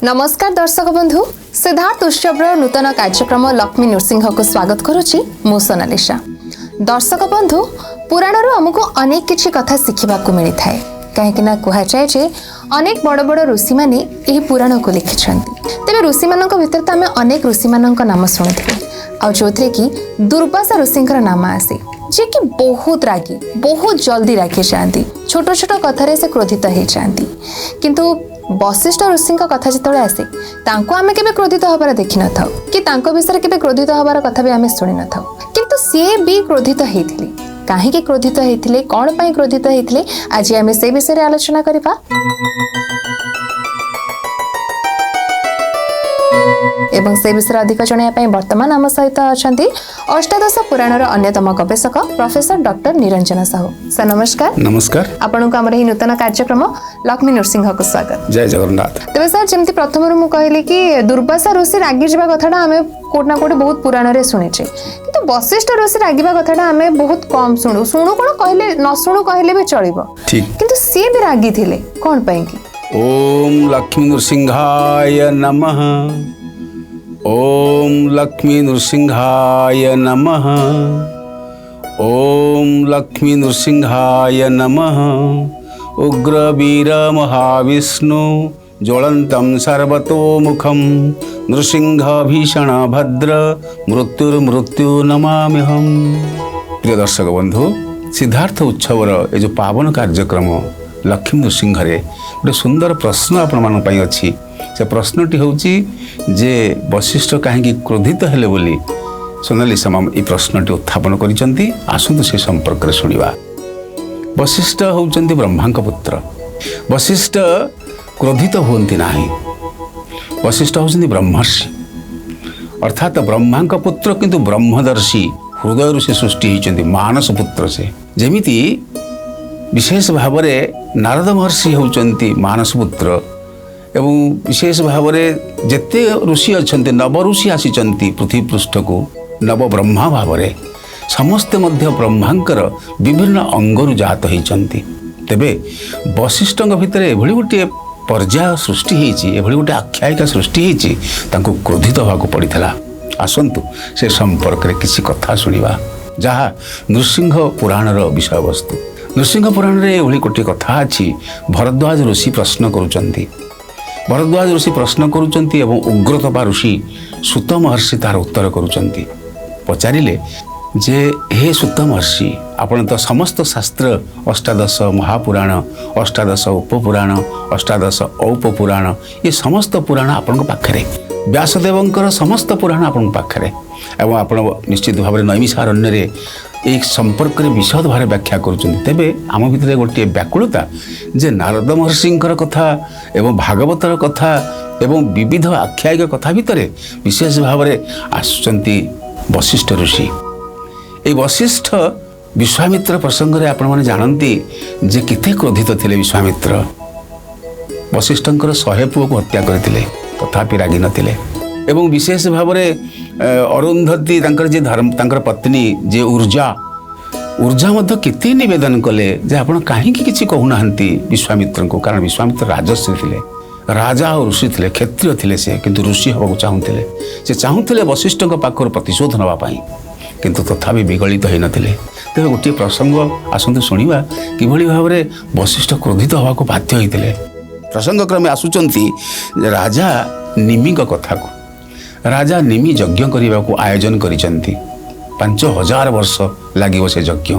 नमस्कार दर्शक बंधु सिद्धार्थ उत्सव नूतन कार्यक्रम लक्ष्मी नृसिंह को स्वागत करुच्ची मु सोनालिशा। दर्शक बंधु पुराण आमको अनेक किछि कथा शिखा मिली थाए कहीं कहुए जे अनेक बड़ बड़ ऋषि मैंने यह पुराण को लिखिं। तेज ऋषि मान भर तो आम अनेक ऋषि मान नाम शुणुवे जो थे कि दुर्वासा ऋषि नाम आसे जे कि बहुत रागी बहुत जल्दी रागी जाती छोट छोट कथार से क्रोधित हो जाती किंतु वशिष्ठ ऋषि कथा जो आसे आम के क्रोधित हबार देखि न था कि विषय के क्रोधित हबार कथा भी आम शुणी न था किंतु सी भी क्रोधित होते कहीं क्रोधित होते कौन पर क्रोधित होते आज आम से विषय आलोचना करवा। एवं से विषय अधिक जनाया वर्तमान आम सहित अच्छा अष्टादश पुराणर अन्यतम गवेषक professor doctor Niranjan Sahu. Sir नमस्कार। नमस्कार। आपन को आमर नूतन कार्यक्रम लक्ष्मी नृसिंह को स्वागत। जय जगन्नाथ। तेज सर जमी प्रथम मुझे कहली कि दुर्वासा ऋषि रागी जा कथा आम कोटना कोटे बहुत पुराण में शुणीचे कि वशिष्ठ ऋषि रागिबा कथा आम बहुत कम शुणु शुणु कौन कहले न शुणु कहले भी चलिबो किंतु सी भी रागी थिले कौन पई कि। ओम लक्ष्मी नृसिंहाय नमः। ओम लक्ष्मी नृसिंहाय नमः। ओम लक्ष्मी नृसिंहाय नमः। उग्रवीर महाविष्णु ज्वलन्तं सर्वतोमुखं नृसिंह भीषण भद्र मृत्युर्मृत्यु नमाम्यहम्। प्रिय दर्शक बंधु सिद्धार्थ उत्सवर ये जो पावन कार्यक्रम लक्ष्मी नृसिंह गोटे सुंदर प्रश्न आपण अच्छी से प्रश्नटी हूँ जे वशिष्ठ कहीं क्रोधित हेले बोली सोनाली समाम ये प्रश्नटी उत्थापन करिसेंती। आसंतु से संपर्क में शुणा। वशिष्ठ होउचंती ब्रह्मांक पुत्र। वशिष्ठ क्रोधित हुंती नाही। वशिष्ठ होउचंती ब्रह्मर्षि अर्थात ब्रह्मांक पुत्र किंतु ब्रह्मदर्शी हृदय से सृष्टि होइचंती मानस पुत्र से जेमिति विशेष भाव नारद महर्षि होउचंती मानस पुत्र एवं विशेष भाव जेते ऋषि अच्छा नव ऋषि आसीचंती पृथ्वी पृष्ठ को नव ब्रह्मा भाव समस्ते मध्य ब्रह्मांकर विभिन्न अंगरु जात होइचंती। तेबे वशिष्ठ भितर एभली गोटे पर्याय सृष्टि होइची एभली गोटे आख्यायिका सृष्टि होइची तांको क्रोधित होबाको पड़िथला। आसंतु से संपर्क में किसी कथा शुणा जहाँ नृसिंह पुराणर विषय वस्तु। नृसिंह पुराण में एभली गोटे कथा अच्छी भरद्वाज ऋषि प्रश्न करुचंती। भरद्वाज ऋषि प्रश्न करुचंती एवं उग्रतपा ऋषि सूत महर्षि तार उत्तर करुचंती। पचारिले जे हे सूत महर्षि आपण तो समस्त शास्त्र अष्टादश महापुराण अष्टादश उपपुराण अष्टादश औपपुराण ये समस्त पुराण आपण पाखरे व्यासदेवंकर समस्त पुराण आपण पाखरे एवं आपण निश्चित भाव में नैमिषारण्य एक संपर्क में विशद भाव व्याख्या करुचंती। तेबे आम भितर गोटे व्याकुलता जे नारद महर्षिंकर कथा एवं भागवतर कथा एवं विविध आख्यायिक कथा भितर विशेष भाव में आसुचंती वशिष्ठ ऋषि। ये वशिष्ठ विश्वामित्र प्रसंग में आपण माने जानती जे किते क्रोधित थिले विश्वामित्र वशिष्ठंकर 100 पुओ को हत्या करथिले तथापि रागी नथिले एवं विशेष भाव में अरुंधती तांकर जे धर्म तांकर पत्नी जे ऊर्जा मध्य किते निवेदन कले जे आपण काहे किछि कहूनाहंती विश्वामित्र को कारण विश्वामित्र राजर्षि थिले राजा और ऋषि थिले क्षत्रिय थिले से किंतु ऋषि होबाकू चाहूथिले से चाहूथिले वशिष्ठ पाखर प्रतिशोध नवा पाई किंतु तथापि विगलित होई नथिले। तेबे गोटे प्रसंग आसंतु शुणिबा किभली भाव में वशिष्ठ क्रोधित होबाकू बाध्य होइतिले। प्रसंग क्रमे आसुचंती राजा निमी कथा को राजा निमी यज्ञ करने को आयोजन करिसेंती 5000 वर्ष लागिव से यज्ञ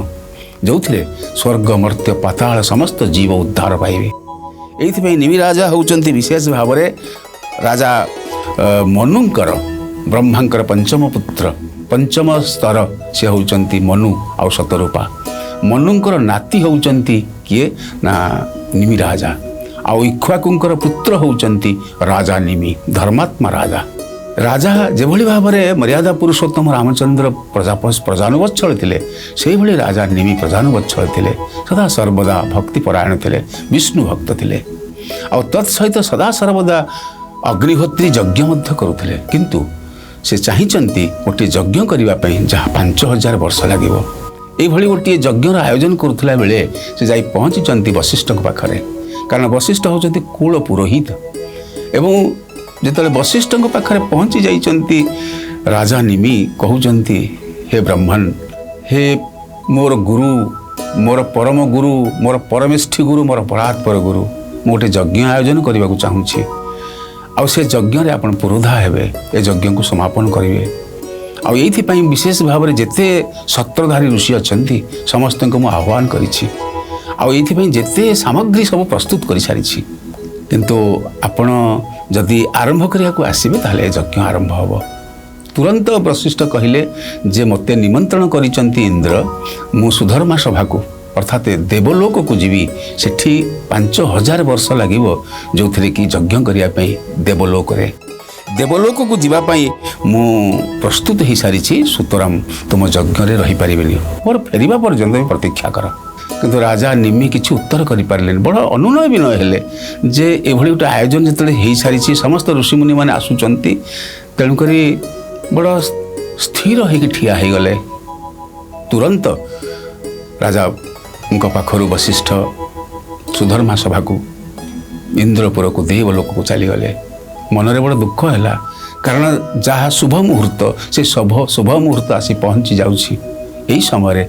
जो स्वर्ग मर्त्य पाताल समस्त जीव उद्धार पाइबे। एइथिपई निमी राजा होउचंती विशेष भाव में राजा मनुंकर ब्रह्मांकर पंचम पुत्र पंचम स्तर से होउचंती मनु आउ शतरूपा। मनुंकर नाती होउचंती किए ना निमी राजा आउ इक्ष्वाकुंकर पुत्र होउचंती राजा निमी धर्मात्मा राजा। राजा जेभली भाव में मर्यादा पुरुषोत्तम रामचंद्र प्रजानुवत्सल थिले सेही भली राजा निमी प्रजानुवत्सल थिले सदा सर्वदा भक्तिपरायण थिले विष्णु भक्त थिले आ तत्सहित सदा सर्वदा अग्निहोत्री यज्ञ मध्य करुथिले किंतु से चाहिचंती गोटे यज्ञ करबा पई जहाँ 5000 वर्ष लागिवो एभली गोटे यज्ञर आयोजन करुथिला बेले से जाई पहुंचीचंती वशिष्ठ पाखरे कारण वशिष्ठ होचंती कुल पुरोहित एवं ଯେତେବେଳେ ବଶିଷ୍ଠଙ୍କ ପାଖରେ ପହଞ୍ଚି ଯାଇଛନ୍ତି ରାଜା ନିମି କହୁଛନ୍ତି ହେ ବ୍ରହ୍ମଣ, ହେ ମୋର ଗୁରୁ, ମୋର ପରମ ଗୁରୁ, ମୋର ପରମେଷ୍ଠି ଗୁରୁ, ମୋର ପରାତ୍ପର ଗୁରୁ, ମୁଁ ଗୋଟେ ଯଜ୍ଞ ଆୟୋଜନ କରିବାକୁ ଚାହୁଁଛି। ଆଉ ସେ ଯଜ୍ଞରେ ଆପଣ ପୁରୋଧା ହେବେ, ଏ ଯଜ୍ଞକୁ ସମାପନ କରିବେ। ଆଉ ଏଇଥିପାଇଁ ବିଶେଷ ଭାବରେ ଯେତେ ସତ୍ରଧାରୀ ଋଷି ଅଛନ୍ତି ସମସ୍ତଙ୍କୁ ମୁଁ ଆହ୍ୱାନ କରିଛି। ଆଉ ଏଇଥିପାଇଁ ଯେତେ ସାମଗ୍ରୀ ସବୁ ପ୍ରସ୍ତୁତ କରିସାରିଛି। କିନ୍ତୁ ଆପଣ ଯଦି ଆରମ୍ଭ କରିବାକୁ ଆସିବେ ତାହେଲେ ଏ ଯଜ୍ଞ ଆରମ୍ଭ ହେବ। ତୁରନ୍ତ ବଶିଷ୍ଠ କହିଲେ ଯେ ମୋତେ ନିମନ୍ତ୍ରଣ କରିଛନ୍ତି ଇନ୍ଦ୍ର, ମୁଁ ସୁଧର୍ମା ସଭାକୁ ଅର୍ଥାତ୍ ଦେବଲୋକକୁ ଯିବି। ସେଠି 5000 ବର୍ଷ ଲାଗିବ, ଯେଉଁଥିରେ କି ଯଜ୍ଞ କରିବା ପାଇଁ ଦେବଲୋକରେ। ଦେବଲୋକକୁ ଯିବା ପାଇଁ ମୁଁ ପ୍ରସ୍ତୁତ ହୋଇସାରିଛି, ସୁତରାଂ ତୁମ ଯଜ୍ଞରେ ରହିପାରିବେନି, ମୋର ଫେରିବା ପର୍ଯ୍ୟନ୍ତ ବି ପ୍ରତୀକ୍ଷା କର। କିନ୍ତୁ ରାଜା ନିମି କିଛି ଉତ୍ତର କରିପାରିଲେନି। ବଡ଼ ଅନୁନୟ ବିନୟ ହେଲେ ଯେ ଏଭଳି ଗୋଟେ ଆୟୋଜନ ଯେତେବେଳେ ହୋଇସାରିଛି, ସମସ୍ତ ଋଷିମୁନିମାନେ ଆସୁଛନ୍ତି, ତେଣୁକରି ବଡ଼ ସ୍ଥିର ହୋଇକି ଠିଆ ହୋଇଗଲେ। ତୁରନ୍ତ ରାଜାଙ୍କ ପାଖରୁ ବଶିଷ୍ଠ ସୁଧର୍ମା ସଭାକୁ ଇନ୍ଦ୍ରପୁରକୁ ଦେବଲୋକକୁ ଚାଲିଗଲେ। ମନରେ ବଡ଼ ଦୁଃଖ ହେଲା, କାରଣ ଯାହା ଶୁଭ ମୁହୂର୍ତ୍ତ ସେ ଶୁଭ ମୁହୂର୍ତ୍ତ ଆସି ପହଞ୍ଚି ଯାଉଛି। ଏହି ସମୟରେ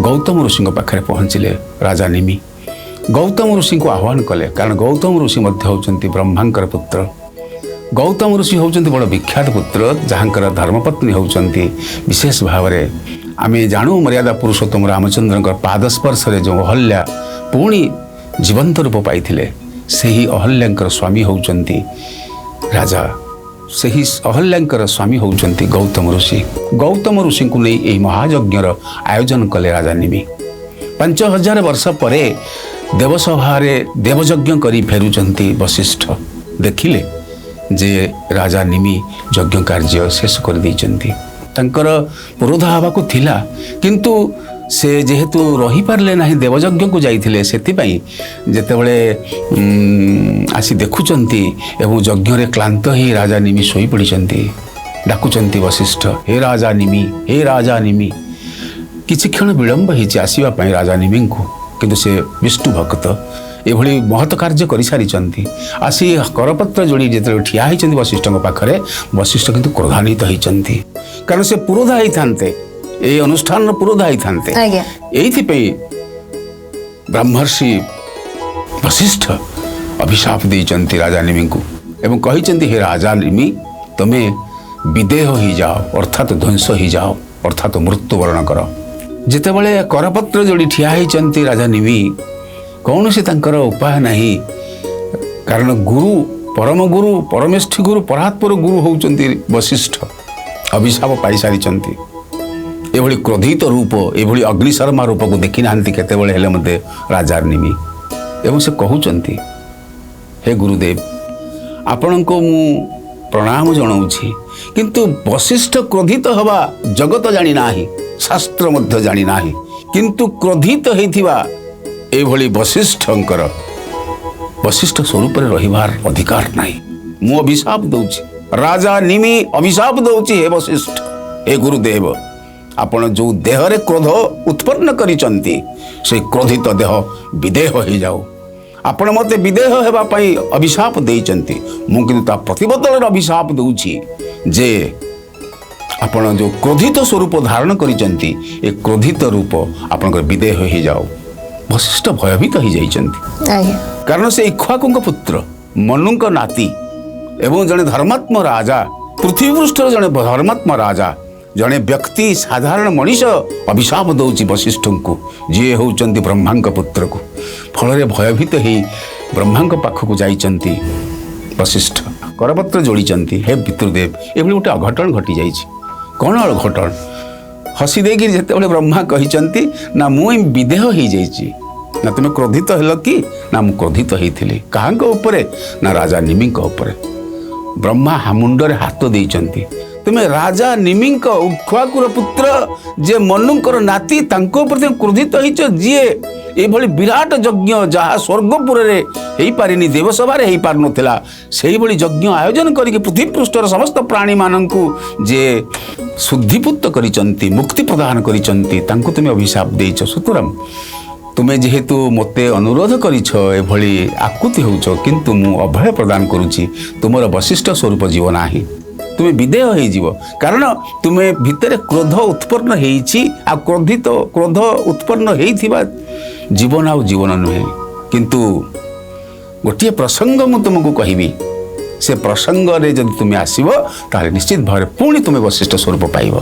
ଗୌତମ ଋଷିଙ୍କ ପାଖରେ ପହଞ୍ଚିଲେ ରାଜା ନିମି। ଗୌତମ ଋଷିଙ୍କୁ ଆହ୍ୱାନ କଲେ, କାରଣ ଗୌତମ ଋଷି ମଧ୍ୟ ହେଉଛନ୍ତି ବ୍ରହ୍ମାଙ୍କର ପୁତ୍ର। ଗୌତମ ଋଷି ହେଉଛନ୍ତି ବଡ଼ ବିଖ୍ୟାତ ପୁତ୍ର, ଯାହାଙ୍କର ଧର୍ମପତ୍ନୀ ହେଉଛନ୍ତି ବିଶେଷ ଭାବରେ ଆମେ ଜାଣୁ ମର୍ଯ୍ୟାଦା ପୁରୁଷୋତ୍ତମ ରାମଚନ୍ଦ୍ରଙ୍କର ପାଦସ୍ପର୍ଶରେ ଯେଉଁ ଅହଲ୍ୟା ପୁଣି ଜୀବନ୍ତ ରୂପ ପାଇଥିଲେ, ସେହି ଅହଲ୍ୟାଙ୍କର ସ୍ୱାମୀ ହେଉଛନ୍ତି ରାଜା। ସେହି ଅହଲ୍ୟାଙ୍କର ସ୍ୱାମୀ ହେଉଛନ୍ତି ଗୌତମ ଋଷି। ଗୌତମ ଋଷିଙ୍କୁ ନେଇ ଏହି ମହାଯଜ୍ଞର ଆୟୋଜନ କଲେ ରାଜା ନିମି। 5000 ବର୍ଷ ପରେ ଦେବସଭାରେ ଦେବଯଜ୍ଞ କରି ଫେରୁଛନ୍ତି ବଶିଷ୍ଠ। ଦେଖିଲେ ଯେ ରାଜା ନିମି ଯଜ୍ଞ କାର୍ଯ୍ୟ ଶେଷ କରିଦେଇଛନ୍ତି। ତାଙ୍କର ପୁରୋଧା ହେବାକୁ ଥିଲା, କିନ୍ତୁ ସେ ଯେହେତୁ ରହିପାରିଲେ ନାହିଁ, ଦେବଯଜ୍ଞକୁ ଯାଇଥିଲେ, ସେଥିପାଇଁ ଯେତେବେଳେ ଆସି ଦେଖୁଛନ୍ତି ଏବଂ ଯଜ୍ଞରେ କ୍ଳାନ୍ତ ହୋଇ ରାଜା ନିମି ଶୋଇପଡ଼ିଛନ୍ତି, ଡାକୁଛନ୍ତି ବଶିଷ୍ଠ, ହେ ରାଜା ନିମି, ହେ ରାଜା ନିମି। କିଛି କ୍ଷଣ ବିଳମ୍ବ ହେଇଛି ଆସିବା ପାଇଁ ରାଜା ନିମିଙ୍କୁ, କିନ୍ତୁ ସେ ବିଷ୍ଣୁ ଭକ୍ତ, ଏଭଳି ମହତ କାର୍ଯ୍ୟ କରିସାରିଛନ୍ତି। ଆସି କରପତ୍ର ଯୋଡ଼ି ଯେତେବେଳେ ଠିଆ ହୋଇଛନ୍ତି ବଶିଷ୍ଠଙ୍କ ପାଖରେ, ବଶିଷ୍ଠ କିନ୍ତୁ କ୍ରୋଧାନ୍ୱିତ ହୋଇଛନ୍ତି, କାରଣ ସେ ପୁରୋଧା ହେଇଥାନ୍ତେ, এই অনুষ্ঠানର ପୁରୋଧା ହେଇଥାନ୍ତେ। এইଥିପାଇଁ ବ୍ରହ୍ମର୍ଷି ବଶିଷ୍ଠ ଅଭିଶାପ ଦେଇଛନ୍ତି ରାଜା ନିମିଙ୍କୁ ଏବଂ କହିଛନ୍ତି, ହେ ରାଜା ନିମି, ତୁମେ ବିଦେହ ହେଇଯାଅ, ଅର୍ଥାତ୍ ଧ୍ୱଂସ ହେଇଯାଅ, ଅର୍ଥାତ୍ ମୃତ୍ୟୁବରଣ କର। ଯେତେବେଳେ କରପତ୍ର ଯୋଡ଼ି ଠିଆ ହେଇଛନ୍ତି ରାଜା ନିମି, କୌଣସି ତାଙ୍କର ଉପାୟ ନାହିଁ, କାରଣ ଗୁରୁ, ପରମ ଗୁରୁ, ପରମେଷ୍ଠି ଗୁରୁ, ପରାତ୍ପର ଗୁରୁ ହେଉଛନ୍ତି ବଶିଷ୍ଠ। ଅଭିଶାପ ପାଇସାରିଛନ୍ତି। ଏଭଳି କ୍ରୋଧିତ ରୂପ, ଏଭଳି ଅଗ୍ନିଶର୍ମା ରୂପକୁ ଦେଖି ନାହାନ୍ତି କେତେବେଳେ ହେଲେ ମଧ୍ୟ ରାଜା ନିମି। ଏବଂ ସେ କହୁଛନ୍ତି, ହେ ଗୁରୁଦେବ, ଆପଣଙ୍କୁ ମୁଁ ପ୍ରଣାମ ଜଣାଉଛି, କିନ୍ତୁ ବଶିଷ୍ଠ କ୍ରୋଧିତ ହେବା ଜଗତ ଜାଣିନାହିଁ, ଶାସ୍ତ୍ର ମଧ୍ୟ ଜାଣିନାହିଁ, କିନ୍ତୁ କ୍ରୋଧିତ ହେଇଥିବା ଏଭଳି ବଶିଷ୍ଠଙ୍କର ବଶିଷ୍ଠ ସ୍ୱରୂପରେ ରହିବାର ଅଧିକାର ନାହିଁ। ମୁଁ ଅଭିଶାପ ଦେଉଛି, ରାଜା ନିମି ଅଭିଶାପ ଦେଉଛି, ହେ ବଶିଷ୍ଠ, ହେ ଗୁରୁଦେବ, ଆପଣ ଯେଉଁ ଦେହରେ କ୍ରୋଧ ଉତ୍ପନ୍ନ କରିଛନ୍ତି, ସେ କ୍ରୋଧିତ ଦେହ ବିଦେହ ହେଇଯାଉ। ଆପଣ ମୋତେ ବିଦେହ ହେବା ପାଇଁ ଅଭିଶାପ ଦେଇଛନ୍ତି, ମୁଁ କିନ୍ତୁ ତା ପ୍ରତିବଦଳରେ ଅଭିଶାପ ଦେଉଛି ଯେ ଆପଣ ଯେଉଁ କ୍ରୋଧିତ ସ୍ୱରୂପ ଧାରଣ କରିଛନ୍ତି, ଏ କ୍ରୋଧିତ ରୂପ ଆପଣଙ୍କର ବିଦେହ ହେଇଯାଉ। ବଶିଷ୍ଠ ଭୟଭୀତ ହେଇଯାଇଛନ୍ତି, କାରଣ ସେ ଇକ୍ଷ୍ୱାକୁଙ୍କ ପୁତ୍ର, ମନୁଙ୍କ ନାତି ଏବଂ ଜଣେ ଧର୍ମାତ୍ମ ରାଜା, ପୃଥିବୀ ପୃଷ୍ଠରେ ଜଣେ ଧର୍ମାତ୍ମ ରାଜା, ଜଣେ ବ୍ୟକ୍ତି, ସାଧାରଣ ମଣିଷ ଅଭିଶାପ ଦେଉଛି ବଶିଷ୍ଠଙ୍କୁ, ଯିଏ ହେଉଛନ୍ତି ବ୍ରହ୍ମାଙ୍କ ପୁତ୍ରକୁ। ଫଳରେ ଭୟଭୀତ ହେଇ ବ୍ରହ୍ମାଙ୍କ ପାଖକୁ ଯାଇଛନ୍ତି ବଶିଷ୍ଠ, କରପତ୍ର ଯୋଡ଼ିଛନ୍ତି, ହେ ପିତୃଦେବ, ଏଭଳି ଗୋଟେ ଅଘଟଣ ଘଟିଯାଇଛି। କ'ଣ ଅଘଟଣ? ହସି ଦେଇକି ଯେତେବେଳେ ବ୍ରହ୍ମା କହିଛନ୍ତି, ନା ମୁଁ ବିଦେହ ହେଇଯାଇଛି। ନା ତୁମେ କ୍ରୋଧିତ ହେଲ କି? ନା ମୁଁ କ୍ରୋଧିତ ହେଇଥିଲି। କାହାଙ୍କ ଉପରେ? ନା ରାଜା ନିମିଙ୍କ ଉପରେ। ବ୍ରହ୍ମା ମୁଣ୍ଡରେ ହାତ ଦେଇଛନ୍ତି। ତୁମେ ରାଜା ନିମିଙ୍କ ଇକ୍ଷ୍ୱାକୁର ପୁତ୍ର, ଯେ ମନୁଙ୍କର ନାତି, ତାଙ୍କ ଉପରେ ତୁମେ କ୍ରୋଧିତ ହେଇଛ, ଯିଏ ଏଭଳି ବିରାଟ ଯଜ୍ଞ, ଯାହା ସ୍ୱର୍ଗପୁରରେ ହେଇପାରିନି, ଦେବସଭାରେ ହେଇପାରୁନଥିଲା, ସେଇଭଳି ଯଜ୍ଞ ଆୟୋଜନ କରିକି ପୃଥିବୀ ପୃଷ୍ଠର ସମସ୍ତ ପ୍ରାଣୀମାନଙ୍କୁ ଯିଏ ଶୁଦ୍ଧିପୂତ କରିଛନ୍ତି, ମୁକ୍ତି ପ୍ରଦାନ କରିଛନ୍ତି, ତାଙ୍କୁ ତୁମେ ଅଭିଶାପ ଦେଇଛ। ସୁତରାଂ ତୁମେ ଯେହେତୁ ମୋତେ ଅନୁରୋଧ କରିଛ ଏଭଳି ଆକୁତି ହେଉଛ କିନ୍ତୁ ମୁଁ ଅଭୟ ପ୍ରଦାନ କରୁଛି ତୁମର ବଶିଷ୍ଠ ସ୍ୱରୂପ ଯିବ ନାହିଁ ତୁମେ ବିଦେୟ ହେଇଯିବ କାରଣ ତୁମେ ଭିତରେ କ୍ରୋଧ ଉତ୍ପନ୍ନ ହେଇଛି ଆଉ କ୍ରୋଧ ଉତ୍ପନ୍ନ ହେଇଥିବା ଜୀବନ ଆଉ ଜୀବନ ନୁହେଁ କିନ୍ତୁ ଗୋଟିଏ ପ୍ରସଙ୍ଗ ମୁଁ ତୁମକୁ କହିବି ସେ ପ୍ରସଙ୍ଗରେ ଯଦି ତୁମେ ଆସିବ ତାହେଲେ ନିଶ୍ଚିତ ଭାବରେ ପୁଣି ତୁମେ ବଶିଷ୍ଠ ସ୍ୱରୂପ ପାଇବ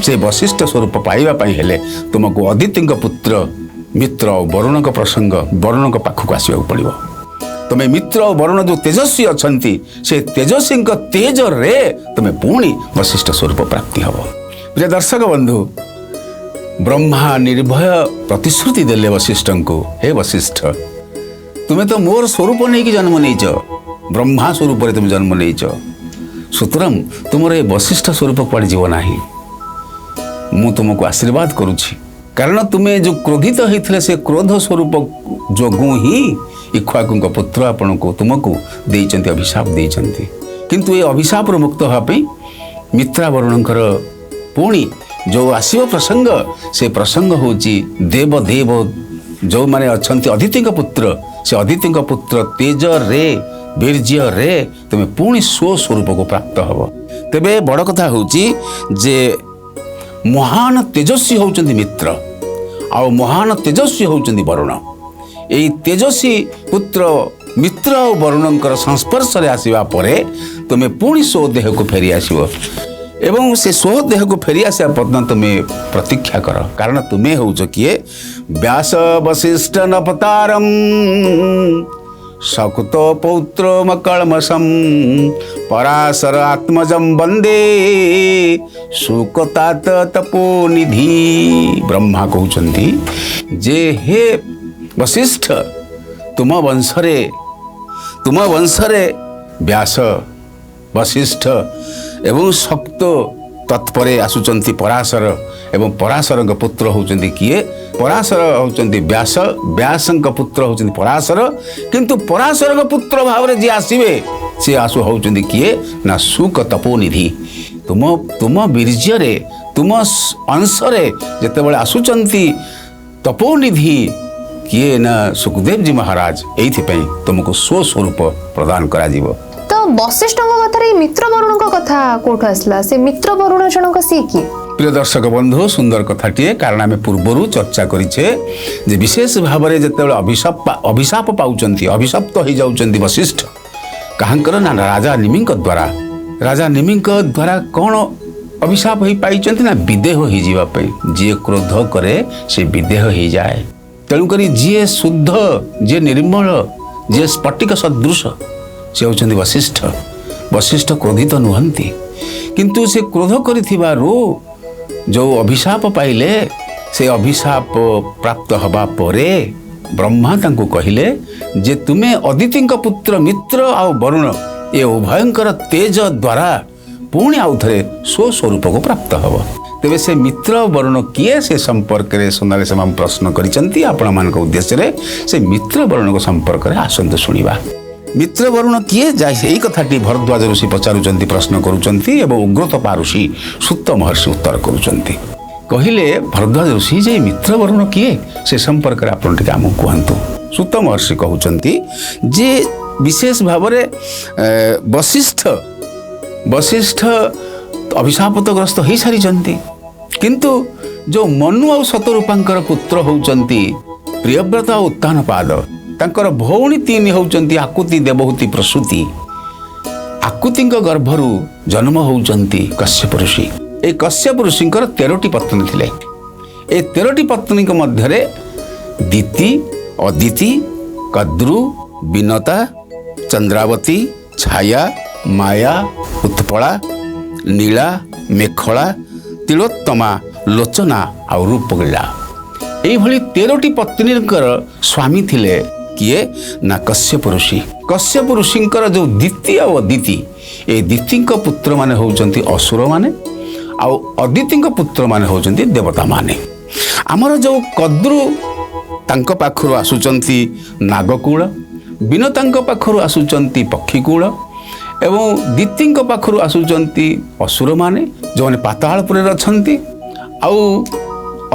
ସେ ବଶିଷ୍ଠ ସ୍ୱରୂପ ପାଇବା ପାଇଁ ହେଲେ ତୁମକୁ ଅଦିତିଙ୍କ ପୁତ୍ର ମିତ୍ର ଓ ବରୁଣଙ୍କ ପ୍ରସଙ୍ଗ ବରୁଣଙ୍କ ପାଖକୁ ଆସିବାକୁ ପଡ଼ିବ ତୁମେ ମିତ୍ର ଓ ବରୁଣ ଯେଉଁ ତେଜସ୍ୱୀ ଅଛନ୍ତି ସେ ତେଜସ୍ୱୀଙ୍କ ତେଜରେ ତୁମେ ପୁଣି ବଶିଷ୍ଠ ସ୍ୱରୂପ ପ୍ରାପ୍ତି ହେବ ପ୍ରିୟ ଦର୍ଶକ ବନ୍ଧୁ ବ୍ରହ୍ମା ନିର୍ଭୟ ପ୍ରତିଶ୍ରୁତି ଦେଲେ ବଶିଷ୍ଠଙ୍କୁ ହେ ବଶିଷ୍ଠ ତୁମେ ତ ମୋର ସ୍ୱରୂପ ନେଇକି ଜନ୍ମ ନେଇଛ ବ୍ରହ୍ମା ସ୍ୱରୂପରେ ତୁମେ ଜନ୍ମ ନେଇଛ ସୁତରାଂ ତୁମର ଏ ବଶିଷ୍ଠ ସ୍ୱରୂପ କୁଆଡ଼େ ଯିବ ନାହିଁ ମୁଁ ତୁମକୁ ଆଶୀର୍ବାଦ କରୁଛି କାରଣ ତୁମେ ଯେଉଁ କ୍ରୋଧିତ ହେଇଥିଲେ ସେ କ୍ରୋଧ ସ୍ୱରୂପ ଯୋଗୁଁ ହିଁ ଇକ୍ଷ୍ୱାକୁଙ୍କ ପୁତ୍ର ଆପଣଙ୍କୁ ତୁମକୁ ଦେଇଛନ୍ତି ଅଭିଶାପ ଦେଇଛନ୍ତି କିନ୍ତୁ ଏ ଅଭିଶାପରୁ ମୁକ୍ତ ହେବା ପାଇଁ ମିତ୍ରାବରୁଣଙ୍କର ପୁଣି ଯେଉଁ ଆସିବ ପ୍ରସଙ୍ଗ ସେ ପ୍ରସଙ୍ଗ ହେଉଛି ଦେବ ଯେଉଁମାନେ ଅଛନ୍ତି ଅଦିତିଙ୍କ ପୁତ୍ର ସେ ଅଦିତିଙ୍କ ପୁତ୍ର ତେଜରେ ବୀର୍ଯ୍ୟରେ ତୁମେ ପୁଣି ସ୍ୱସ୍ୱରୂପକୁ ପ୍ରାପ୍ତ ହେବ ତେବେ ବଡ଼ କଥା ହେଉଛି ଯେ ମହାନ ତେଜସ୍ୱୀ ହେଉଛନ୍ତି ମିତ୍ର ଆଉ ମହାନ ତେଜସ୍ୱୀ ହେଉଛନ୍ତି ବରୁଣ ଏଇ ତେଜସ୍ୱୀ ପୁତ୍ର ମିତ୍ର ଆଉ ବରୁଣଙ୍କର ସଂସ୍ପର୍ଶରେ ଆସିବା ପରେ ତୁମେ ପୁଣି ସ୍ୱଦେହକୁ ଫେରି ଆସିବ ଏବଂ ସେ ସ୍ୱଦେହକୁ ଫେରି ଆସିବା ପର୍ଯ୍ୟନ୍ତ ତୁମେ ପ୍ରତୀକ୍ଷା କର କାରଣ ତୁମେ ହେଉଛ କିଏ ବ୍ୟାସ ବଶିଷ୍ଠ ନପତାରମ୍ ଶକୁତ ପୌତ୍ର ମକଳମସମ୍ ପରାଶର ଆତ୍ମଜମ୍ ବନ୍ଦେ ସୁକତାତ ତପୋନିଧି ବ୍ରହ୍ମା କହୁଛନ୍ତି ଯେ ହେ ବଶିଷ୍ଠ ତୁମ ବଂଶରେ ବ୍ୟାସ ବଶିଷ୍ଠ ଏବଂ ଶକ୍ତ ତତ୍ପରେ ଆସୁଛନ୍ତି ପରାଶର ଏବଂ ପରାଶରଙ୍କ ପୁତ୍ର ହେଉଛନ୍ତି କିଏ ପରାଶର ହେଉଛନ୍ତି ବ୍ୟାସଙ୍କ ପୁତ୍ର ହେଉଛନ୍ତି ପରାଶର କିନ୍ତୁ ପରାଶରଙ୍କ ପୁତ୍ର ଭାବରେ ଯିଏ ଆସିବେ ସେ ହେଉଛନ୍ତି କିଏ ନା ସୁକ ତପୋନିଧି ତୁମ ବୀର୍ଯ୍ୟରେ ତୁମ ଅଂଶରେ ଯେତେବେଳେ ଆସୁଛନ୍ତି ତପୋନିଧି କିଏ ନା ସୁଖଦେବଜୀ ମହାରାଜ ଏଇଥିପାଇଁ ତୁମକୁ ସ୍ୱସ୍ୱରୂପ ପ୍ରଦାନ କରାଯିବ ତ ବଶିଷ୍ଠଙ୍କ କଥାରେ ମିତ୍ର ବରୁଣଙ୍କ କଥା କୋଉଠୁ ଆସିଲା ସେ ମିତ୍ର ବରୁଣ ଜଣକ ସିଏ କିଏ প্রিয় দর্শক বন্ধু সুন্দর কথাটিয়ে কারণ আমি পূর্বর চর্চা করেছে যে বিশেষ ভাবে যেতবে অভিশাপ পাচ্ছেন অভিশপ্ত হয়ে যাচ্ছেন বশিষ্ঠ কাহাঙ্কর না রাজা নিমিঙ্ক দ্বারা কোণ অভিশাপ হয়ে পাইছেন না বিদেহ হয়ে যাওয়া যিয়ে ক্রোধ করে সে বিদেহ হয়ে যায় তেণুক যিয়ে শুদ্ধ যিয়ে নির্মল যিয়ে স্ফটিক সদৃশ সে হচ্ছেন বশিষ্ঠ ক্ରୋଧିତ ନୁହନ୍ତି କିନ୍ତୁ ସେ କ୍ରୋଧ କରିଥିବାରୁ ଯେଉଁ ଅଭିଶାପ ପାଇଲେ ସେ ଅଭିଶାପ ପ୍ରାପ୍ତ ହେବା ପରେ ବ୍ରହ୍ମା ତାଙ୍କୁ କହିଲେ ଯେ ତୁମେ ଅଦିତିଙ୍କ ପୁତ୍ର ମିତ୍ର ଆଉ ବରୁଣ ଏ ଉଭୟଙ୍କର ତେଜ ଦ୍ୱାରା ପୁଣି ଆଉ ଥରେ ସ୍ୱସ୍ୱରୂପକୁ ପ୍ରାପ୍ତ ହେବ ତେବେ ସେ ମିତ୍ର ବରୁଣ କିଏ ସେ ସମ୍ପର୍କରେ ସୁନାରେ ସେମାନେ ପ୍ରଶ୍ନ କରିଛନ୍ତି ଆପଣମାନଙ୍କ ଉଦ୍ଦେଶ୍ୟରେ ସେ ମିତ୍ର ବରୁଣଙ୍କ ସମ୍ପର୍କରେ ଆସନ୍ତୁ ଶୁଣିବା ମିତ୍ର ବରୁଣ କିଏ ଏଇ କଥାଟି ଭରଦ୍ୱାଜ ଋଷି ପଚାରୁଛନ୍ତି ପ୍ରଶ୍ନ କରୁଛନ୍ତି ଏବଂ ଉଗ୍ରତପା ଋଷି ସୂତ ମହର୍ଷି ଉତ୍ତର କରୁଛନ୍ତି କହିଲେ ଭରଦ୍ୱାଜ ଋଷି ଯେ ମିତ୍ର ବରୁଣ କିଏ ସେ ସମ୍ପର୍କରେ ଆପଣ ଟିକେ ଆମକୁ କୁହନ୍ତୁ ସୂତ ମହର୍ଷି କହୁଛନ୍ତି ଯେ ବିଶେଷ ଭାବରେ ବଶିଷ୍ଠ ଅଭିଶାପତଗ୍ରସ୍ତ ହୋଇସାରିଛନ୍ତି କିନ୍ତୁ ଯେଉଁ ମନୁ ଆଉ ଶତରୂପାଙ୍କର ପୁତ୍ର ହେଉଛନ୍ତି ପ୍ରିୟବ୍ରତ ଆଉ ଉତ୍ତାନପାଦ ତାଙ୍କର ଭଉଣୀ ତିନି ହେଉଛନ୍ତି ଆକୁତି ଦେବହୂତି ପ୍ରସୂତି ଆକୁତିଙ୍କ ଗର୍ଭରୁ ଜନ୍ମ ହେଉଛନ୍ତି କଶ୍ୟପ ଋଷି এই କଶ୍ୟପ ଋଷିଙ୍କର 13ଟି ପତ୍ନୀ ଥିଲେ ଏ 13ଟି ପତ୍ନୀଙ୍କ ମଧ୍ୟରେ ଦିତି ଅଦିତି କଦ୍ରୁ ବିନତା ଚନ୍ଦ୍ରାବତୀ ଛାୟା ମାୟା ଉତ୍ପଳା ନୀଳା ମେଖଳା ତିଳୋତ୍ତମା ଲୋଚନା ଆଉ ରୂପଗିଳା এইଭଳି 13ଟି ପତ୍ନୀଙ୍କର ସ୍ୱାମୀ ଥିଲେ କିଏ ନା କଶ୍ୟପ ଋଷିଙ୍କର ଯେଉଁ ଦିତି ଆଉ ଅଦିତି ଏ ଦିତିଙ୍କ ପୁତ୍ରମାନେ ହେଉଛନ୍ତି ଅସୁରମାନେ ଆଉ ଅଦିତିଙ୍କ ପୁତ୍ରମାନେ ହେଉଛନ୍ତି ଦେବତାମାନେ ଆମର ଯେଉଁ କଦ୍ରୁ ତାଙ୍କ ପାଖରୁ ଆସୁଛନ୍ତି ନାଗକୂଳ ବିନତାଙ୍କ ପାଖରୁ ଆସୁଛନ୍ତି ପକ୍ଷୀକୂଳ ଏବଂ ଦିତିଙ୍କ ପାଖରୁ ଆସୁଛନ୍ତି ଅସୁରମାନେ ଯେଉଁମାନେ ପାତାଳପୁରରେ ଅଛନ୍ତି ଆଉ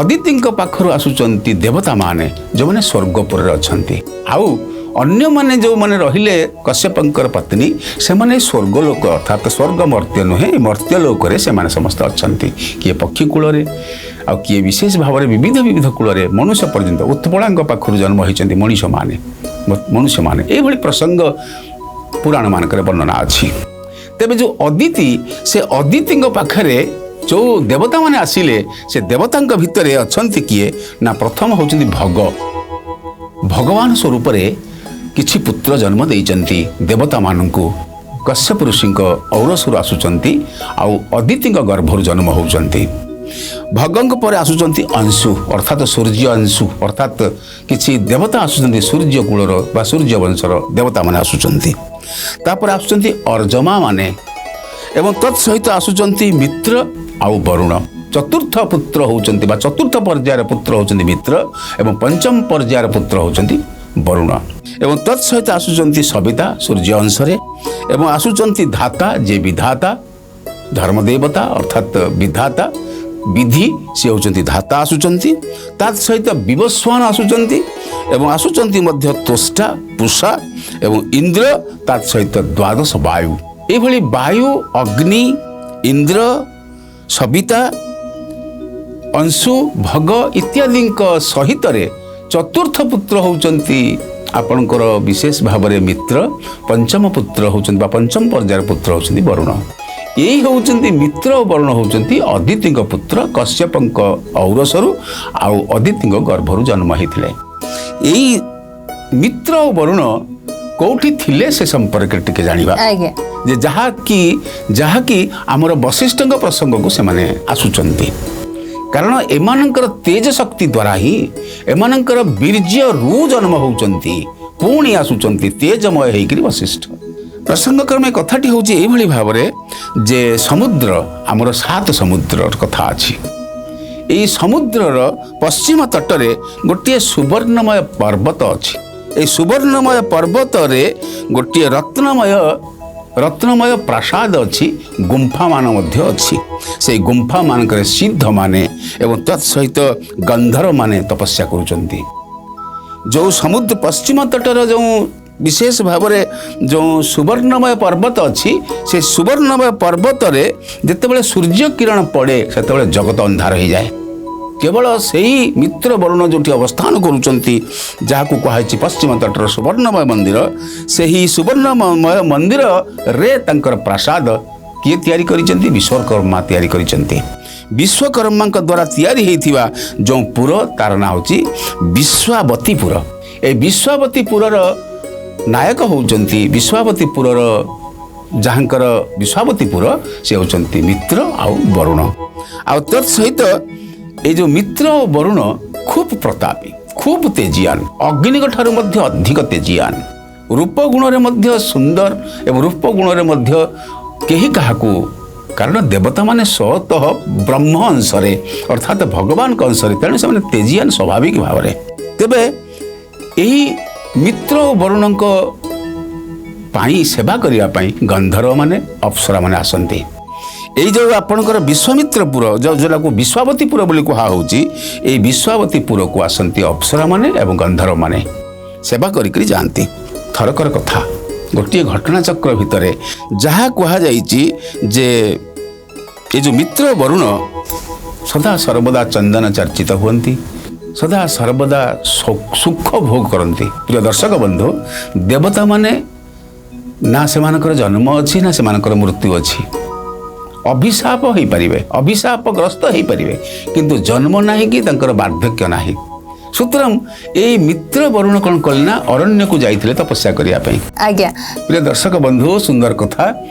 ଅଦିତିଙ୍କ ପାଖରୁ ଆସୁଛନ୍ତି ଦେବତା ମାନେ ଯେଉଁମାନେ ସ୍ୱର୍ଗପୁରରେ ଅଛନ୍ତି। ଆଉ ଅନ୍ୟମାନେ ଯେଉଁମାନେ ରହିଲେ କଶ୍ୟପଙ୍କର ପତ୍ନୀ ସେମାନେ ସ୍ୱର୍ଗଲୋକ ଅର୍ଥାତ୍ ସ୍ୱର୍ଗ ମର୍ତ୍ତ୍ୟ ନୁହେଁ, ମର୍ତ୍ତ୍ୟ ଲୋକରେ ସେମାନେ ସମସ୍ତେ ଅଛନ୍ତି। କିଏ ପକ୍ଷୀ କୂଳରେ ଆଉ କିଏ ବିଶେଷ ଭାବରେ ବିବିଧ ବିବିଧ କୂଳରେ ମନୁଷ୍ୟ ପର୍ଯ୍ୟନ୍ତ ଉତ୍ପଳାଙ୍କ ପାଖରୁ ଜନ୍ମ ହୋଇଛନ୍ତି ମନୁଷ୍ୟମାନେ। ଏଇଭଳି ପ୍ରସଙ୍ଗ ପୁରାଣମାନଙ୍କରେ ବର୍ଣ୍ଣନା ଅଛି। ତେବେ ଯେଉଁ ଅଦିତି, ସେ ଅଦିତିଙ୍କ ପାଖରେ ଯେଉଁ ଦେବତାମାନେ ଆସିଲେ, ସେ ଦେବତାଙ୍କ ଭିତରେ ଅଛନ୍ତି କିଏ ନା ପ୍ରଥମ ହେଉଛନ୍ତି ଭଗବାନ ସ୍ୱରୂପରେ କିଛି ପୁତ୍ର ଜନ୍ମ ଦେଇଛନ୍ତି ଦେବତାମାନଙ୍କୁ। କଶ୍ୟପ ଋଷିଙ୍କ ଔରସରୁ ଆସୁଛନ୍ତି ଆଉ ଅଦିତିଙ୍କ ଗର୍ଭରୁ ଜନ୍ମ ହେଉଛନ୍ତି। ଭଗଙ୍କ ପରେ ଆସୁଛନ୍ତି ଅଂଶୁ ଅର୍ଥାତ୍ ସୂର୍ଯ୍ୟ ଅଂଶୁ, ଅର୍ଥାତ୍ କିଛି ଦେବତା ଆସୁଛନ୍ତି ସୂର୍ଯ୍ୟ କୂଳର ବା ସୂର୍ଯ୍ୟ ବଂଶର ଦେବତାମାନେ ଆସୁଛନ୍ତି। ତାପରେ ଆସୁଛନ୍ତି ଅର୍ଜମା ମାନେ ଏବଂ ତତ୍ ସହିତ ଆସୁଛନ୍ତି ମିତ୍ର ଆଉ ବରୁଣ। ଚତୁର୍ଥ ପୁତ୍ର ହେଉଛନ୍ତି ବା ଚତୁର୍ଥ ପର୍ଯ୍ୟାୟର ପୁତ୍ର ହେଉଛନ୍ତି ମିତ୍ର ଏବଂ ପଞ୍ଚମ ପର୍ଯ୍ୟାୟର ପୁତ୍ର ହେଉଛନ୍ତି ବରୁଣ। ଏବଂ ତତ୍ ସହିତ ଆସୁଛନ୍ତି ସବିତା ସୂର୍ଯ୍ୟ ଅଂଶରେ ଏବଂ ଆସୁଛନ୍ତି ଧାତା, ଯେ ବିଧାତା ଧର୍ମଦେବତା ଅର୍ଥାତ୍ ବିଧାତା ବିଧି, ସେ ହେଉଛନ୍ତି ଧାତା ଆସୁଛନ୍ତି। ତା ସହିତ ବିବସ୍ୱାନ ଆସୁଛନ୍ତି ଏବଂ ଆସୁଛନ୍ତି ମଧ୍ୟ ତୋଷ୍ଟା ପୂଷା ଏବଂ ଇନ୍ଦ୍ର, ତା ସହିତ ଦ୍ୱାଦଶ ବାୟୁ। ଏଇଭଳି ବାୟୁ, ଅଗ୍ନି, ଇନ୍ଦ୍ର, ସବିତା, ଅଂଶୁ, ଭଗ ଇତ୍ୟାଦିଙ୍କ ସହିତରେ ଚତୁର୍ଥ ପୁତ୍ର ହେଉଛନ୍ତି ଆପଣଙ୍କର ବିଶେଷ ଭାବରେ ମିତ୍ର, ପଞ୍ଚମ ପୁତ୍ର ହେଉଛନ୍ତି ବା ପଞ୍ଚମ ପର୍ଯ୍ୟାୟର ପୁତ୍ର ହେଉଛନ୍ତି ବରୁଣ। ଏଇ ହେଉଛନ୍ତି ମିତ୍ର ଓ ବରୁଣ ହେଉଛନ୍ତି ଅଦିତିଙ୍କ ପୁତ୍ର କଶ୍ୟପଙ୍କ ଔରସରୁ ଆଉ ଅଦିତିଙ୍କ ଗର୍ଭରୁ ଜନ୍ମ ହୋଇଥିଲେ। ଏଇ ମିତ୍ର ଓ ବରୁଣ କୋଉଠି ଥିଲେ ସେ ସମ୍ପର୍କରେ ଟିକେ ଜାଣିବା ଯେ ଯାହାକି ଆମର ବଶିଷ୍ଠଙ୍କ ପ୍ରସଙ୍ଗକୁ ସେମାନେ ଆସୁଛନ୍ତି। କାରଣ ଏମାନଙ୍କର ତେଜ ଶକ୍ତି ଦ୍ୱାରା ହିଁ ଏମାନଙ୍କର ବୀର୍ଯ୍ୟରୁ ଜନ୍ମ ହେଉଛନ୍ତି, ପୁଣି ଆସୁଛନ୍ତି ତେଜମୟ ହେଇକରି ବଶିଷ୍ଠ। ପ୍ରସଙ୍ଗକ୍ରମେ କଥାଟି ହେଉଛି ଏଇଭଳି ଭାବରେ ଯେ ସମୁଦ୍ର, ଆମର 7 ସମୁଦ୍ରର କଥା ଅଛି। ଏହି ସମୁଦ୍ରର ପଶ୍ଚିମ ତଟରେ ଗୋଟିଏ ସୁବର୍ଣ୍ଣମୟ ପର୍ବତ ଅଛି। ଏହି ସୁବର୍ଣ୍ଣମୟ ପର୍ବତରେ ଗୋଟିଏ ରତ୍ନମୟ ପ୍ରାସାଦ ଅଛି, ଗୁମ୍ଫାମାନ ମଧ୍ୟ ଅଛି। ସେଇ ଗୁମ୍ଫାମାନଙ୍କରେ ସିଦ୍ଧମାନେ ଏବଂ ତତ୍ ସହିତ ଗନ୍ଧର୍ବମାନେ ତପସ୍ୟା କରୁଛନ୍ତି। ଯେଉଁ ସମୁଦ୍ର ପଶ୍ଚିମ ତଟର ଯେଉଁ ବିଶେଷ ଭାବରେ ଯେଉଁ ସୁବର୍ଣ୍ଣମୟ ପର୍ବତ ଅଛି, ସେ ସୁବର୍ଣ୍ଣମୟ ପର୍ବତରେ ଯେତେବେଳେ ସୂର୍ଯ୍ୟ କିରଣ ପଡ଼େ ସେତେବେଳେ ଜଗତ ଅନ୍ଧାର ହୋଇଯାଏ। କେବଳ ସେହି ମିତ୍ର ବରୁଣ ଯେଉଁଠି ଅବସ୍ଥାନ କରୁଛନ୍ତି, ଯାହାକୁ କୁହାଯାଇଛି ପଶ୍ଚିମ ତଟର ସୁବର୍ଣ୍ଣମୟ ମନ୍ଦିର, ସେହି ସୁବର୍ଣ୍ଣମୟ ମନ୍ଦିରରେ ତାଙ୍କର ପ୍ରାସାଦ କିଏ ତିଆରି କରିଛନ୍ତି? ବିଶ୍ୱକର୍ମା ତିଆରି କରିଛନ୍ତି। ବିଶ୍ୱକର୍ମାଙ୍କ ଦ୍ୱାରା ତିଆରି ହୋଇଥିବା ଯେଉଁ ପୁର, ତାର ନାଁ ହେଉଛି ବିଶ୍ୱାବତୀପୁର। ଏହି ବିଶ୍ୱାବତୀପୁରର ନାୟକ ହେଉଛନ୍ତି ବିଶ୍ୱାବତୀପୁରର ଯାହାଙ୍କର ବିଶ୍ୱାବତୀପୁର, ସେ ହେଉଛନ୍ତି ମିତ୍ର ଆଉ ବରୁଣ। ଆଉ ତତ୍ ସହିତ এই যে মিত্র ও বরুণ খুব প্রতাপী, খুব তেজিয়ান, অগ্নিଙ୍କ ଠାରୁ ମଧ୍ୟ ଅଧିକ ତେଜିଆନ, ରୂପ ଗୁଣରେ ମଧ୍ୟ ସୁନ୍ଦର ଏବଂ ରୂପ ଗୁଣରେ ମଧ୍ୟ କେହି କାହାକୁ, କାରଣ ଦେବତାମାନେ ସ୍ୱତଃ ବ୍ରହ୍ମ ଅଂଶରେ ଅର୍ଥାତ୍ ଭଗବାନଙ୍କ ଅଂଶରେ, ତେଣୁ ସେମାନେ ତେଜିଆନ ସ୍ୱାଭାବିକ ଭାବରେ। ତେବେ ଏହି ମିତ୍ର ଓ ବରୁଣଙ୍କ ପାଇଁ ସେବା କରିବା ପାଇଁ ଗନ୍ଧର୍ବମାନେ, ଅପ୍ସରାମାନେ ଆସନ୍ତି। এই যে আপনার বিশ্বামিত্রপুর যেটা বিশ্ববতীপুর বলে কুহা হচ্ছে, এই বিশ্ববতীপুরকু আসতে অপ্সরা মানে এবং গন্ধর্ব মানে সেবা করি যাতে। থরকর কথা গোটিয়ে ঘটনাচক্র ভিতরে যা কুহযাই যে এই যে মিত্র বরুণ সদা সর্বদা চন্দন চর্চিত হুঁতি, সদা সর্বদা সুখ ভোগ করতে। প্রিয় দর্শক বন্ধু, দেবতা মানে না সেমানଙ୍କର জন্ম ଅଛି না সেমানଙ୍କର মৃত্যু ଅଛି। ଅଭିଶାପ ହୋଇପାରିବେ, ଅଭିଶାପଗ୍ରସ୍ତ ହୋଇପାରିବେ, କିନ୍ତୁ ଜନ୍ମ ନାହିଁ କି ତାଙ୍କର ବାର୍ଦ୍ଧକ୍ୟ ନାହିଁ। ସୁତରାଂ এই ମିତ୍ର ବରୁଣ କ'ଣ କଲେ ନା ଅରଣ୍ୟକୁ ଯାଇଥିଲେ ତପସ୍ୟା କରିବା ପାଇଁ। ଆଜ୍ଞା ପ୍ରିୟ ଦର୍ଶକ ବନ୍ଧୁ, ସୁନ୍ଦର କଥା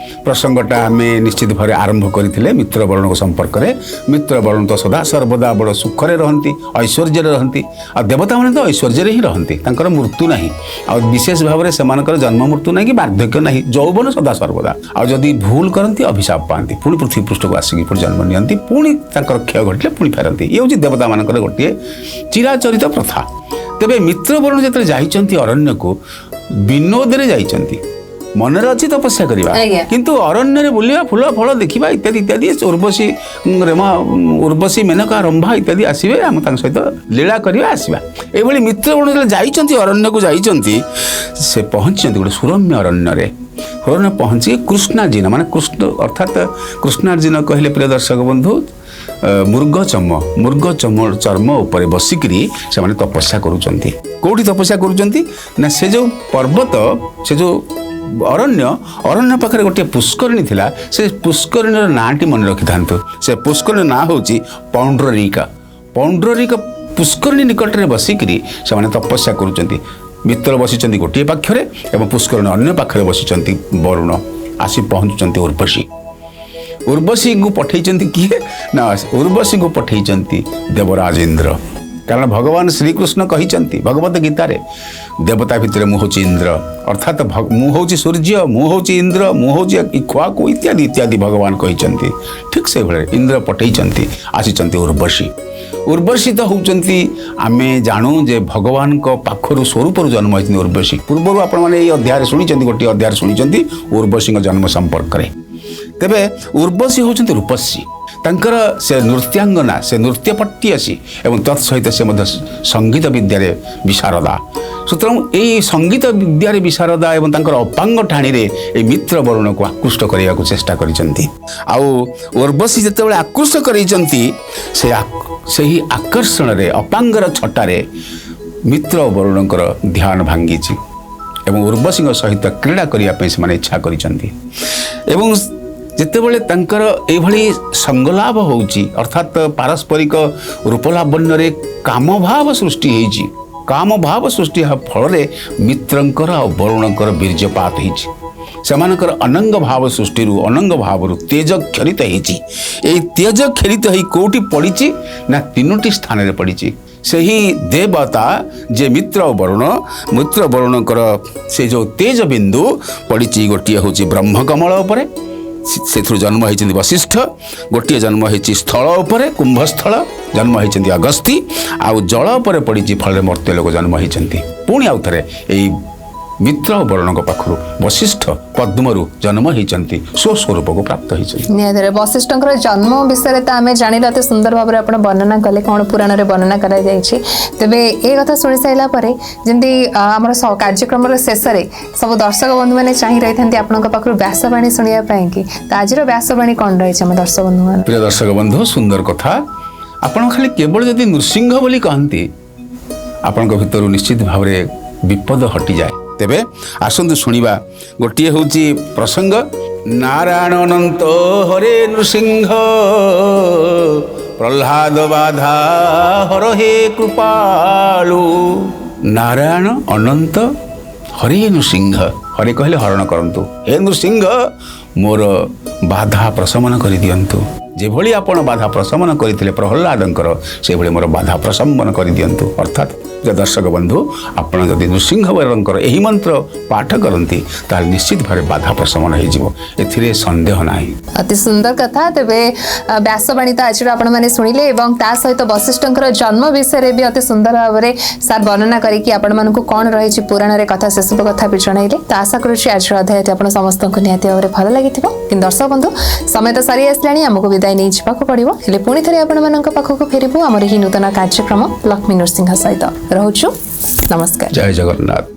ପ୍ରସଙ୍ଗଟା ଆମେ ନିଶ୍ଚିତ ଭାବରେ ଆରମ୍ଭ କରିଥିଲେ ମିତ୍ର ବରୁଣଙ୍କ ସମ୍ପର୍କରେ। ମିତ୍ର ବରୁଣ ତ ସଦା ସର୍ବଦା ବଡ଼ ସୁଖରେ ରହନ୍ତି, ଐଶ୍ୱର୍ଯ୍ୟରେ ରହନ୍ତି। ଆଉ ଦେବତାମାନେ ତ ଐଶ୍ୱର୍ଯ୍ୟରେ ହିଁ ରହନ୍ତି, ତାଙ୍କର ମୃତ୍ୟୁ ନାହିଁ। ଆଉ ବିଶେଷ ଭାବରେ ସେମାନଙ୍କର ଜନ୍ମ ମୃତ୍ୟୁ ନାହିଁ କି ବାର୍ଦ୍ଧକ୍ୟ ନାହିଁ, ଯୌବନ ସଦା ସର୍ବଦା। ଆଉ ଯଦି ଭୁଲ କରନ୍ତି ଅଭିଶାପ ପାଆନ୍ତି, ପୁଣି ପୃଥିବୀ ପୃଷ୍ଠକୁ ଆସିକି ପୁଣି ଜନ୍ମ ନିଅନ୍ତି, ପୁଣି ତାଙ୍କର କ୍ଷୟ ଘଟିଲେ ପୁଣି ଫେରନ୍ତି। ଇଏ ହେଉଛି ଦେବତାମାନଙ୍କର ଗୋଟିଏ ଚିରାଚରିତ ପ୍ରଥା। ତେବେ ମିତ୍ର ବରୁଣ ଯେତେବେଳେ ଯାଇଛନ୍ତି ଅରଣ୍ୟକୁ, ବିନୋଦରେ ଯାଇଛନ୍ତି, ମନରେ ଅଛି ତପସ୍ୟା କରିବା ଆଜ୍ଞା। କିନ୍ତୁ ଅରଣ୍ୟରେ ବୁଲିବା ଫୁଲ ଫଳ ଦେଖିବା ଇତ୍ୟାଦି ଇତ୍ୟାଦି ଉର୍ବଶୀ ମେନକା ରମ୍ଭା ଇତ୍ୟାଦି ଆସିବେ ଆମେ ତାଙ୍କ ସହିତ ଲୀଳା କରିବା ଆସିବା ଏଇଭଳି ମିତ୍ରଗଣ ଯେତେବେଳେ ଯାଇଛନ୍ତି ଅରଣ୍ୟକୁ ଯାଇଛନ୍ତି ସେ ପହଞ୍ଚିଛନ୍ତି ଗୋଟେ ସୁରମ୍ୟ ଅରଣ୍ୟରେ ଅରଣ୍ୟ ପହଞ୍ଚିକି କୃଷ୍ଣାର୍ଜୁନ ମାନେ କୃଷ୍ଣ ଅର୍ଥାତ୍ କୃଷ୍ଣାର୍ଜୁନ କହିଲେ ପ୍ରିୟ ଦର୍ଶକ ବନ୍ଧୁ ମୃଗ ଚର୍ମ ଉପରେ ବସିକିରି ସେମାନେ ତପସ୍ୟା କରୁଛନ୍ତି କୋଉଠି ତପସ୍ୟା କରୁଛନ୍ତି ନା ସେ ଯେଉଁ ପର୍ବତ ସେ ଯେଉଁ ଅରଣ୍ୟ ପାଖରେ ଗୋଟିଏ ପୁଷ୍କରିଣୀ ଥିଲା ସେ ପୁଷ୍କରିଣୀର ନାଁଟି ମନେ ରଖିଥାନ୍ତୁ ସେ ପୁଷ୍କରିଣୀ ନାଁ ହେଉଛି ପୌଣ୍ଡ୍ରରିକା ପୁଷ୍କରିଣୀ ନିକଟରେ ବସିକିରି ସେମାନେ ତପସ୍ୟା କରୁଛନ୍ତି ମିତ୍ର ବସିଛନ୍ତି ଗୋଟିଏ ପାଖରେ ଏବଂ ପୁଷ୍କରିଣୀ ଅନ୍ୟ ପାଖରେ ବସିଛନ୍ତି ବରୁଣ ଆସି ପହଞ୍ଚୁଛନ୍ତି ଉର୍ବଶୀଙ୍କୁ ପଠେଇଛନ୍ତି କିଏ ନା ଉର୍ବଶୀଙ୍କୁ ପଠେଇଛନ୍ତି ଦେବରାଜ ଇନ୍ଦ୍ର କାରଣ ଭଗବାନ ଶ୍ରୀକୃଷ୍ଣ କହିଛନ୍ତି ଭଗବତ ଗୀତାରେ ଦେବତା ଭିତରେ ମୁଁ ହେଉଛି ଇନ୍ଦ୍ର ଅର୍ଥାତ୍ ମୁଁ ହେଉଛି ସୂର୍ଯ୍ୟ ମୁଁ ହେଉଛି ଇନ୍ଦ୍ର ମୁଁ ହେଉଛି ଇକ୍ଷ୍ୱାକୁ ଇତ୍ୟାଦି ଇତ୍ୟାଦି ଭଗବାନ କହିଛନ୍ତି ଠିକ୍ ସେଇଭଳି ଇନ୍ଦ୍ର ପଠେଇଛନ୍ତି ଆସିଛନ୍ତି ଉର୍ବଶୀ ତ ହେଉଛନ୍ତି ଆମେ ଜାଣୁ ଯେ ଭଗବାନଙ୍କ ପାଖରୁ ସ୍ୱରୂପରୁ ଜନ୍ମ ହୋଇଛନ୍ତି ଉର୍ବଶୀ ପୂର୍ବରୁ ଆପଣମାନେ ଏଇ ଅଧ୍ୟାୟରେ ଶୁଣିଛନ୍ତି ଗୋଟିଏ ଅଧ୍ୟାୟରେ ଶୁଣିଛନ୍ତି ଉର୍ବଶୀଙ୍କ ଜନ୍ମ ସମ୍ପର୍କରେ ତେବେ ଉର୍ବଶୀ ହେଉଛନ୍ତି ରୂପଶ୍ରୀ ତାଙ୍କର ସେ ନୃତ୍ୟାଙ୍ଗନା ସେ ନୃତ୍ୟପଟ୍ଟିୟସୀ ଏବଂ ତତ୍ ସହିତ ସେ ମଧ୍ୟ ସଙ୍ଗୀତ ବିଦ୍ୟାରେ ବିଶାରଦା ସୁତରାଂ ଏହି ସଙ୍ଗୀତ ବିଦ୍ୟାରେ ବିଶାରଦା ଏବଂ ତାଙ୍କର ଅପାଙ୍ଗ ଠାଣିରେ ଏହି ମିତ୍ର ବରୁଣକୁ ଆକୃଷ୍ଟ କରିବାକୁ ଚେଷ୍ଟା କରିଛନ୍ତି ଆଉ ଉର୍ବଶୀ ଯେତେବେଳେ ଆକୃଷ୍ଟ କରିଛନ୍ତି ସେହି ଆକର୍ଷଣରେ ଅପାଙ୍ଗର ଛଟାରେ ମିତ୍ର ବରୁଣଙ୍କର ଧ୍ୟାନ ଭାଙ୍ଗିଛି ଏବଂ ଉର୍ବଶୀଙ୍କ ସହିତ କ୍ରୀଡ଼ା କରିବା ପାଇଁ ସେମାନେ ଇଚ୍ଛା କରିଛନ୍ତି ଏବଂ ଯେତେବେଳେ ତାଙ୍କର ଏଇଭଳି ସଙ୍ଗଲାଭ ହେଉଛି ଅର୍ଥାତ୍ ପାରସ୍ପରିକ ରୂପଲାବଣ୍ୟରେ କାମଭାବ ସୃଷ୍ଟି ହେଇଛି କାମଭାବ ସୃଷ୍ଟି ହେବା ଫଳରେ ମିତ୍ରଙ୍କର ଆଉ ବରୁଣଙ୍କର ବୀର୍ଯ୍ୟପାତ ହେଇଛି ସେମାନଙ୍କର ଅନଙ୍ଗ ଭାବ ସୃଷ୍ଟିରୁ ଅନଙ୍ଗ ଭାବରୁ ତେଜ କ୍ଷରିତ ହେଇଛି ଏହି ତେଜ କ୍ଷରିତ ହେଇ କେଉଁଠି ପଡ଼ିଛି ନା 3ଟି ସ୍ଥାନରେ ପଡ଼ିଛି ସେହି ଦେବତା ଯେ ମିତ୍ର ବରୁଣଙ୍କର ସେ ଯେଉଁ ତେଜ ବିନ୍ଦୁ ପଡ଼ିଛି ଗୋଟିଏ ହେଉଛି ବ୍ରହ୍ମକମଳ ଉପରେ ସେଥିରୁ ଜନ୍ମ ହୋଇଛନ୍ତି ବଶିଷ୍ଠ ଗୋଟିଏ ଜନ୍ମ ହୋଇଛି ସ୍ଥଳ ଉପରେ କୁମ୍ଭସ୍ଥଳ ଜନ୍ମ ହୋଇଛନ୍ତି ଅଗସ୍ତି ଆଉ ଜଳ ଉପରେ ପଡ଼ିଛି ଫଳରେ ମର୍ତ୍ତ୍ୟଲୋକ ଜନ୍ମ ହୋଇଛନ୍ତି ପୁଣି ଆଉ ଥରେ ଏଇ ମିତ୍ର ବରୁଣଙ୍କ ପାଖରୁ ବଶିଷ୍ଠ ପଦ୍ମରୁ ଜନ୍ମ ହୋଇଛନ୍ତି ସ୍ୱସ୍ୱରୂପକୁ ପ୍ରାପ୍ତ ହୋଇଛନ୍ତି ନିହାତି ବଶିଷ୍ଠଙ୍କର ଜନ୍ମ ବିଷୟରେ ତ ଆମେ ଜାଣିଲେ ଅତି ସୁନ୍ଦର ଭାବରେ ଆପଣ ବର୍ଣ୍ଣନା କଲେ କ'ଣ ପୁରାଣରେ ବର୍ଣ୍ଣନା କରାଯାଇଛି ତେବେ ଏ କଥା ଶୁଣି ସାରିଲା ପରେ ଯେମିତି ଆମର କାର୍ଯ୍ୟକ୍ରମର ଶେଷରେ ସବୁ ଦର୍ଶକ ବନ୍ଧୁମାନେ ଚାହିଁ ରହିଥାନ୍ତି ଆପଣଙ୍କ ପାଖରୁ ବ୍ୟାସବାଣୀ ଶୁଣିବା ପାଇଁ କି ତ ଆଜିର ବ୍ୟାସବାଣୀ କ'ଣ ରହିଛି ଆମ ଦର୍ଶକ ବନ୍ଧୁମାନେ ପ୍ରିୟ ଦର୍ଶକ ବନ୍ଧୁ ସୁନ୍ଦର କଥା ଆପଣ ଖାଲି କେବଳ ଯଦି ନୃସିଂହ ବୋଲି କହନ୍ତି ଆପଣଙ୍କ ଭିତରୁ ନିଶ୍ଚିତ ଭାବରେ ବିପଦ ହଟିଯାଏ ତେବେ ଆସନ୍ତୁ ଶୁଣିବା ଗୋଟିଏ ହେଉଛି ପ୍ରସଙ୍ଗ ନାରାୟଣ ଅନନ୍ତ ହରେ ନୃସିଂହ ପ୍ରହ୍ଲାଦ ବାଧା ହର ହେ କୃପାଳୁ ନାରାୟଣ ଅନନ୍ତ ହରେ ନୃସିଂହ ହରେ କହିଲେ ହରଣ କରନ୍ତୁ ହେ ନୃସିଂହ ମୋର ବାଧା ପ୍ରଶମନ କରିଦିଅନ୍ତୁ ଯେଭଳି ଆପଣ ବାଧା ପ୍ରଶମନ କରିଥିଲେ ପ୍ରହ୍ଲାଦଙ୍କର ସେଭଳି ମୋର ବାଧା ପ୍ରଶମନ କରିଦିଅନ୍ତୁ ଅର୍ଥାତ୍ ଦର୍ଶକ ବନ୍ଧୁ ଆପଣ ଯଦି ନୃସିଂହବରଙ୍କର ଏହି ମନ୍ତ୍ର ପାଠ କରନ୍ତି ତାହେଲେ ନିଶ୍ଚିତ ଭାବରେ ବାଧା ପ୍ରଶମନ ହୋଇଯିବ ଏଥିରେ ସନ୍ଦେହ ନାହିଁ ଅତି ସୁନ୍ଦର କଥା ତେବେ ବ୍ୟାସବାଣୀ ତ ଆଜିର ଆପଣମାନେ ଶୁଣିଲେ ଏବଂ ତା ସହିତ ବଶିଷ୍ଠଙ୍କର ଜନ୍ମ ବିଷୟରେ ବି ଅତି ସୁନ୍ଦର ଭାବରେ ସାର୍ ବର୍ଣ୍ଣନା କରିକି ଆପଣମାନଙ୍କୁ କ'ଣ ରହିଛି ପୁରାଣରେ କଥା ସେସବୁ କଥା ବି ଜଣାଇଲେ ତ ଆଶା କରୁଛି ଆଜିର ଅଧ୍ୟାୟଟି ଆପଣ ସମସ୍ତଙ୍କୁ ନିହାତି ଭାବରେ ଭଲ ଲାଗିଥିବ କିନ୍ତୁ ଦର୍ଶକ ବନ୍ଧୁ ସମୟ ତ ସରି ଆସିଲାଣି ଆମକୁ ବିଦାୟ ନେଇ ଯିବାକୁ ପଡ଼ିବ ହେଲେ ପୁଣି ଥରେ ଆପଣମାନଙ୍କ ପାଖକୁ ଫେରିବୁ ଆମର ଏହି ନୂତନ କାର୍ଯ୍ୟକ୍ରମ ଲକ୍ଷ୍ମୀ ନୃସିଂହ ସହିତ ରହୁଛୁ ନମସ୍କାର ଜୟ ଜଗନ୍ନାଥ।